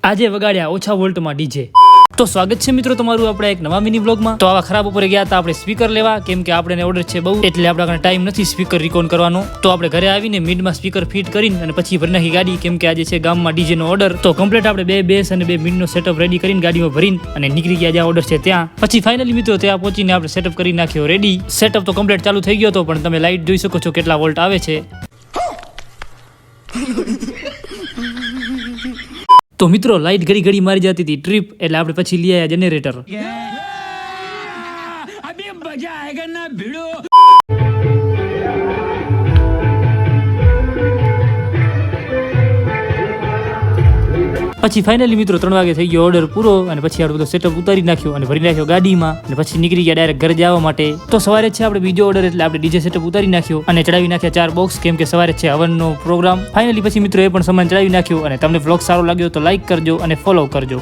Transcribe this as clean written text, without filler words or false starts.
આજે વગાડ્યા ઓછા વોલ્ટમાં ડીજે। તો સ્વાગત છે મિત્રો તમારું આપણે એક નવા મિની વ્લોગમાં। તો આવા ખરાબ ઉપર ગયા હતા આપણે સ્પીકર લેવા, કેમ કે આપણે ઓર્ડર છે બહુ, એટલે આપણે ટાઈમ નથી સ્પીકર રિકોન કરવાનો। તો આપણે ઘરે આવીને મિડમાં સ્પીકર ફિટ કરીને અને પછી ભરી નાખી ગાડી, કેમ કે આજે છે ગામમાં ડીજે નો ઓર્ડર। તો કમ્પ્લીટ આપણે 2 બેસ અને 2 મિડનો સેટઅપ રેડી કરીને ગાડીમાં ભરીને અને નીકળી ગયા જ્યાં ઓર્ડર છે ત્યાં। પછી ફાઇનલી મિત્રો ત્યાં પહોંચીને આપણે સેટઅપ કરી નાખ્યો રેડી। સેટઅપ તો કમ્પ્લીટ ચાલુ થઈ ગયો હતો, પણ તમે લાઇટ જોઈ શકો છો કેટલા વોલ્ટ આવે છે। તો મિત્રો લાઇટ ઘડી મારી જતી હતી ટ્રીપ, એટલે આપણે પછી લઈ આવ્યા જનરેટર। પછી ફાઇનલી મિત્રો 3 વાગે થઈ ગયો ઓર્ડર પૂરો, અને પછી આપણે બધો સેટઅપ ઉતારી નાખ્યો અને ભરી નાખ્યો ગાડીમાં, અને પછી નીકળી ગયા ડાયરેક્ટ ઘરે જવા માટે। તો સવારે છે આપણે બીજો ઓર્ડર, એટલે આપણે ડીજે સેટઅપ ઉતારી નાખ્યો અને ચડાવી નાખ્યા 4 બોક્સ, કેમ કે સવારે છે હવનનો પ્રોગ્રામ। ફાઇનલી પછી મિત્રો એ પણ સામાન ચડાવી નાખ્યો, અને તમને વ્લોગ સારો લાગ્યો તો લાઈક કરજો અને ફોલો કરજો।